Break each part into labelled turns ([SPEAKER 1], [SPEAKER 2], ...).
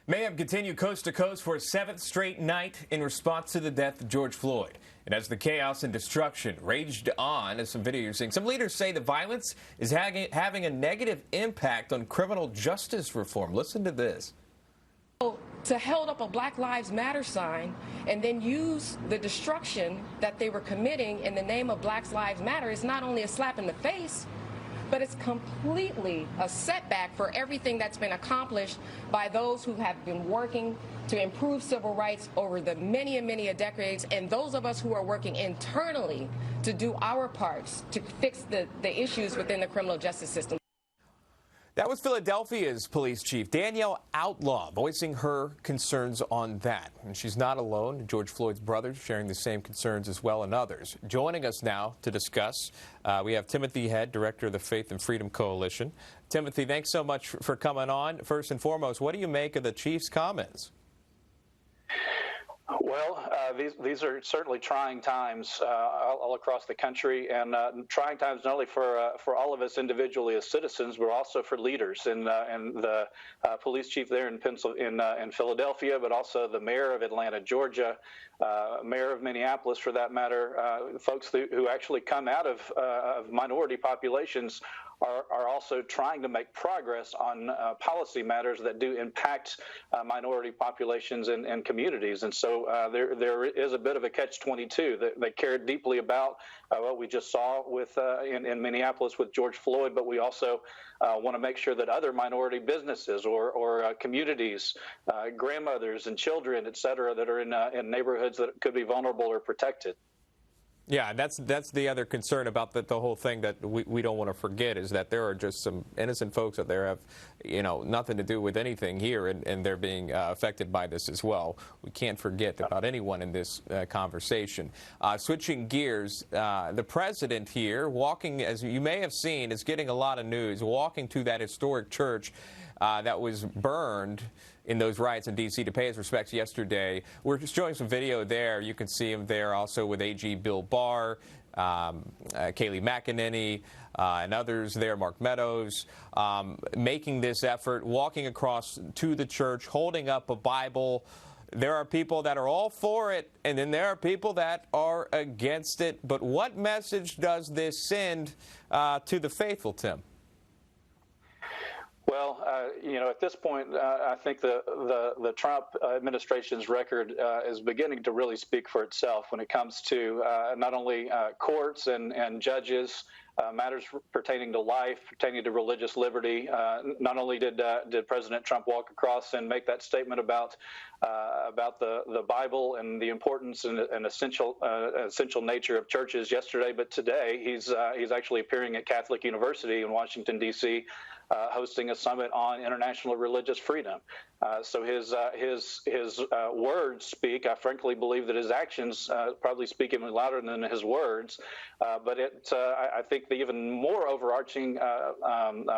[SPEAKER 1] Mayhem continued coast to coast for a seventh straight night in response to the death of George Floyd. And as the chaos and destruction raged on, as some video you're seeing, some leaders say the violence is having a negative impact on criminal justice reform. Listen to this.
[SPEAKER 2] To hold up a Black Lives Matter sign and then use the destruction that they were committing in the name of Black Lives Matter is not only a slap in the face, but it's completely a setback for everything that's been accomplished by those who have been working to improve civil rights over the many and many decades, and those of us who are working internally to do our parts to fix the issues within the criminal justice system.
[SPEAKER 1] That was Philadelphia's police chief, Danielle Outlaw, voicing her concerns on that. And she's not alone. George Floyd's brothers sharing the same concerns as well, and others. Joining us now to discuss, we have Timothy Head, director of the Faith and Freedom Coalition. Timothy, thanks so much for coming on. First and foremost, what do you make of the chief's comments?
[SPEAKER 3] Well, these are certainly trying times all across the country, and trying times not only for all of us individually as citizens, but also for leaders. And the police chief there in Philadelphia, but also the mayor of Atlanta, Georgia, mayor of Minneapolis, for that matter, folks who actually come out of minority populations are also trying to make progress on policy matters that do impact minority populations and communities. And so there is a bit of a catch-22 that they care deeply about what we just saw with in Minneapolis with George Floyd, but we also want to make sure that other minority businesses or communities, grandmothers and children, et cetera, that are in neighborhoods that could be vulnerable are protected.
[SPEAKER 1] Yeah, that's the other concern about the whole thing that we don't want to forget is that there are just some innocent folks out there have, nothing to do with anything here, and they're being affected by this as well. We can't forget about anyone in this conversation. Switching gears, the president here walking, as you may have seen, is getting a lot of news, walking to that historic church that was burned in those riots in D.C. to pay his respects yesterday. We're just showing some video there. You can see him there also with AG Bill Barr, Kayleigh McEnany, and others there, Mark Meadows, making this effort, walking across to the church, holding up a Bible. There are people that are all for it, and then there are people that are against it. But what message does this send to the faithful, Tim?
[SPEAKER 3] Well, at this point, I think the Trump administration's record is beginning to really speak for itself when it comes to not only courts and judges, matters pertaining to life, pertaining to religious liberty. Not only did President Trump walk across and make that statement about the Bible and the importance and essential nature of churches yesterday, but today he's actually appearing at Catholic University in Washington, D.C., hosting a summit on international religious freedom. So his words speak. I frankly believe that his actions probably speak even louder than his words. But I think the even more overarching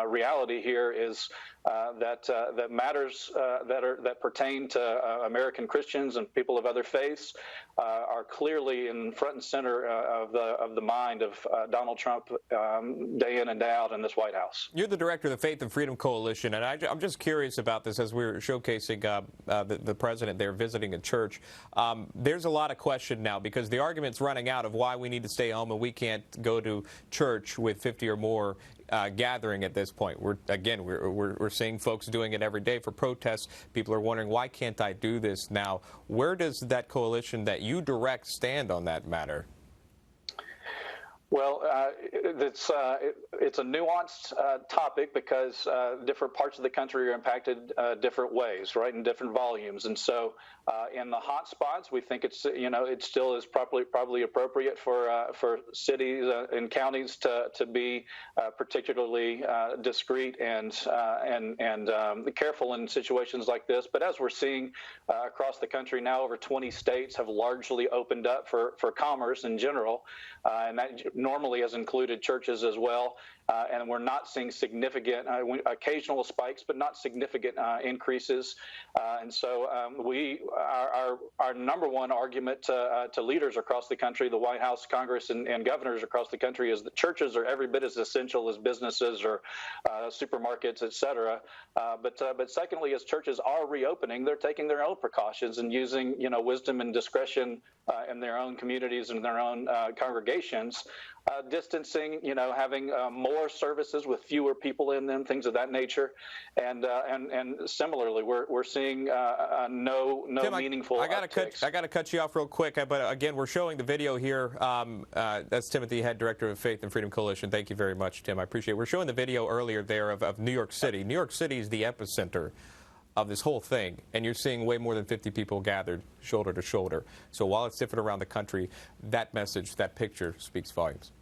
[SPEAKER 3] reality here is that matters that pertain to American Christians and people of other faiths are clearly in front and center of the mind of Donald Trump day in and day out in this White House.
[SPEAKER 1] You're the director of the Faith and Freedom Coalition, and I'm just curious about this as we're showcasing the president there visiting a church. There's a lot of question now because the argument's running out of why we need to stay home and we can't go to church with 50 or more gathering at this point. We're seeing folks doing it every day for protests. People are wondering, why can't I do this now? Where does that coalition that you direct stand on that matter?
[SPEAKER 3] Well, it's a nuanced topic because different parts of the country are impacted different ways, right, in different volumes. And so in the hot spots, we think it still is probably appropriate for cities and counties to be particularly discreet and careful in situations like this. But as we're seeing across the country now, over 20 states have largely opened up for commerce in general, and that normally has included churches as well. and we're not seeing significant, occasional spikes, but not significant increases. And so our number one argument to leaders across the country, the White House, Congress, and governors across the country, is that churches are every bit as essential as businesses or supermarkets, et cetera. But secondly, as churches are reopening, they're taking their own precautions and using, wisdom and discretion in their own communities and their own congregations, distancing, having more services with fewer people in them, things of that nature, and similarly, we're seeing no Tim, meaningful.
[SPEAKER 1] I got to cut you off real quick, but again, we're showing the video here. That's Timothy Head, Director of Faith and Freedom Coalition. Thank you very much, Tim. I appreciate it. We're showing the video earlier there of New York City. New York City is the epicenter of this whole thing, and you're seeing way more than 50 people gathered shoulder to shoulder. So while it's different around the country, that message, that picture speaks volumes.